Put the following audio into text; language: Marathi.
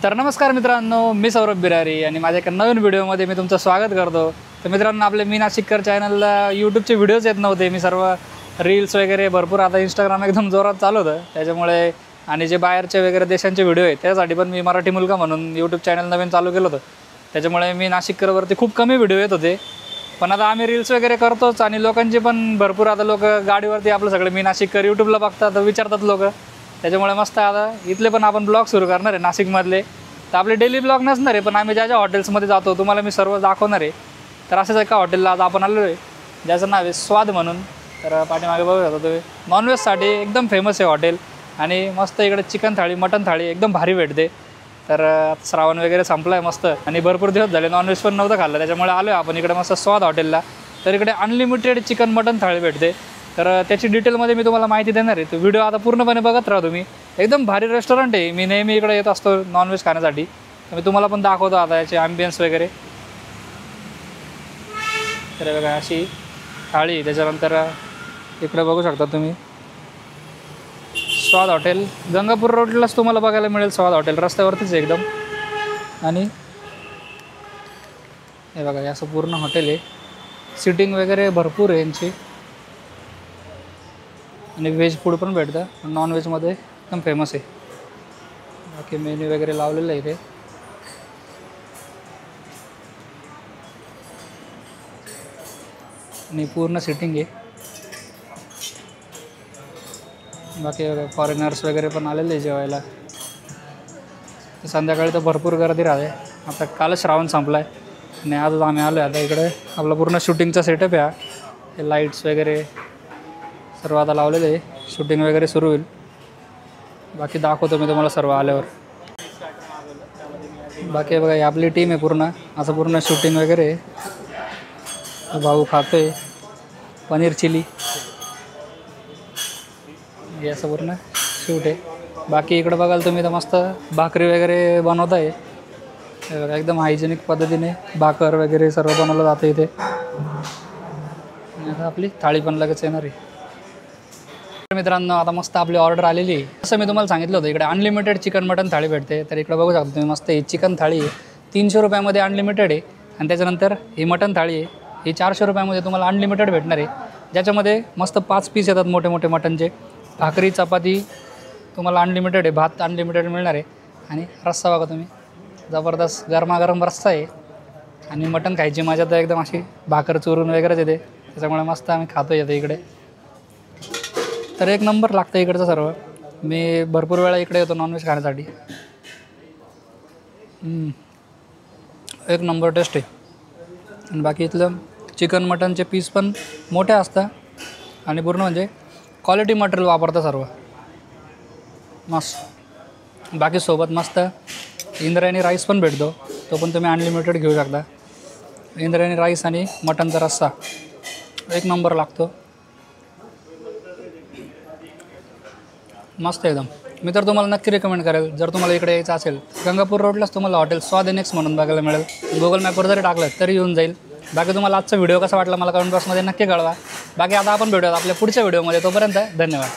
तर नमस्कार मित्रांनो, मी सौरभ बिरारी आणि माझ्या एका नवीन व्हिडिओमध्ये मी तुमचं स्वागत करतो। तर मित्रांनो, आपले मी नाशिककर चॅनलला यूट्यूबचे व्हिडिओज येत नव्हते। मी सर्व रील्स वगैरे भरपूर आता इंस्टाग्राम एकदम जोरात चालू होतं, त्याच्यामुळे आणि जे बाहेरचे वगैरे देशांचे व्हिडिओ आहेत त्यासाठी पण मी मराठी मुलगा म्हणून यूट्यूब चॅनल नवीन चालू केलं होतं। त्याच्यामुळे मी नाशिककरवरती खूप कमी व्हिडिओ येत होते, पण आता आम्ही रील्स वगैरे करतोच आणि लोकांची पण भरपूर आता लोक गाडीवरती आपलं सगळे मी नाशिककर यूट्यूबला बघतात, विचारतात लोक। त्याच्यामुळे मस्त आता इथले पण आपण ब्लॉग सुरू करणार आहे नाशिकमधले। तर आपले डेली ब्लॉग नसणार आहे, पण आम्ही ज्या ज्या हॉटेल्समध्ये जातो तुम्हाला मी सर्व दाखवणार आहे। तर असंच एका हॉटेलला आज आपण आलो आहे, ज्याचं नाव आहे स्वाद म्हणून। तर पाठीमागे बघू शकता तुम्ही, नॉनव्हेजसाठी एकदम फेमस आहे हॉटेल आणि मस्त इकडे चिकन थाळी मटन थाळी एकदम भारी भेटते। तर श्रावण वगैरे संपला आहे मस्त आणि भरपूर दिवस झाले नॉनव्हेज पण नव्हतं खाल्लं, त्याच्यामुळे आलो आहे आपण इकडे मस्त स्वाद हॉटेलला। तर इकडे अनलिमिटेड चिकन मटन थाळी भेटते, तर त्याची डिटेलमध्ये मी तुम्हाला माहिती देणार आहे। तो व्हिडिओ आता पूर्णपणे बघत राहा तुम्ही। एकदम भारी रेस्टॉरंट आहे, मी नेहमी इकडे येत असतो नॉनव्हेज खाण्यासाठी, तर मी तुम्हाला पण दाखवतो आता याचे ॲम्बियन्स वगैरे। तर बघा अशी थाळी, त्याच्यानंतर इकडे बघू शकता तुम्ही स्वाद हॉटेल, गंगापूर रोडलाच तुम्हाला बघायला मिळेल स्वाद हॉटेल, रस्त्यावरतीच आहे एकदम। आणि हे बघा असं पूर्ण हॉटेल आहे, सिटिंग वगैरे भरपूर आहे यांची आणि व्हेज फूड पण भेटतं, नॉनव्हेजमध्ये एकदम फेमस आहे। बाकी मेन्यू वगैरे लावलेलं आहे इथे। आणि पूर्ण सिटिंग आहे। बाकी फॉरेनर्स वगैरे पण आलेले आहे जेवायला। संध्याकाळी तर भरपूर गर्दी राहते, आता कालच श्रावण संपला आहे आणि आजच आम्ही आलो आहे। आता इकडे आपला पूर्ण शूटिंगचा सेटअप आहे, हे लाईट्स वगैरे सर्व आता लावलेले आहे, शूटिंग वगैरे सुरू होईल। बाकी दाखवतो मी तुम्हाला सर्व आल्यावर। बाकी बघा ही आपली टीम आहे पूर्ण, असं पूर्ण शूटिंग वगैरे आहे। भाऊ खातोय पनीर चिली, हे असं पूर्ण शूट आहे। बाकी इकडं बघाल तुम्ही तर मस्त भाकरी वगैरे बनवत आहे, हे बघा एकदम हायजेनिक पद्धतीने भाकर वगैरे सर्व बनवलं जातं इथे। आता आपली थाळी पण लगेच येणार आहे। मित्रांनो, आता मस्त आपली ऑर्डर आलेली आहे। असं मी तुम्हाला सांगितलं होतं इकडे अनलिमिटेड चिकन मटन थाळी भेटते। तर इकडे बघू शकता तुम्ही मस्त ही चिकन थाळी आहे, 300 रुपयामध्ये अनलिमिटेड आहे। आणि त्याच्यानंतर ही मटन थाळी आहे, ही 400 रुपयामध्ये तुम्हाला अनलिमिटेड भेटणार आहे, ज्याच्यामध्ये मस्त 5 पीस येतात मोठे मोठे मटनचे। भाकरी चपाती तुम्हाला अनलिमिटेड आहे, भात अनलिमिटेड मिळणार आहे। आणि रस्सा बघा तुम्ही, जबरदस्त गरमागरम रस्सा आहे आणि मटन खायची मजा तर एकदम अशी भाकर चुरून वगैरेच येते, त्याच्यामुळे मस्त आम्ही खातो येते इकडे। तर एक नंबर लागतं इकडचं सर्व, मी भरपूर वेळा इकडे येतो नॉनव्हेज खाण्यासाठी। एक नंबर टेस्ट आहे। आणि बाकी इथलं चिकन मटनचे पीस पण मोठे असतात आणि पूर्ण म्हणजे क्वालिटी मटेरियल वापरतं सर्व मस्त। बाकी सोबत मस्त इंद्रायणी राईस पण भेटतो, तो पण तुम्ही अनलिमिटेड घेऊ शकता। इंद्रायणी राईस आणि मटनचा रस्सा एक नंबर लागतो, मस्त एकदम। मी तर तुम्हाला नक्की रिकमेंड करेल, जर तुम्हाला इकडे यायचं असेल गंगापूर रोडलाच तुम्हाला हॉटेल स्वाद एनेक्स म्हणून बघायला मिळेल। गुगल मॅपवर जरी टाकलं तरी येऊन जाईल। बाकी तुम्हाला आजचा व्हिडिओ कसा वाटला मला कमेंट बॉक्समध्ये नक्की कळवा। बाकी आता आपण भेटूयात आपल्या पुढच्या व्हिडिओमध्ये, तोपर्यंत धन्यवाद।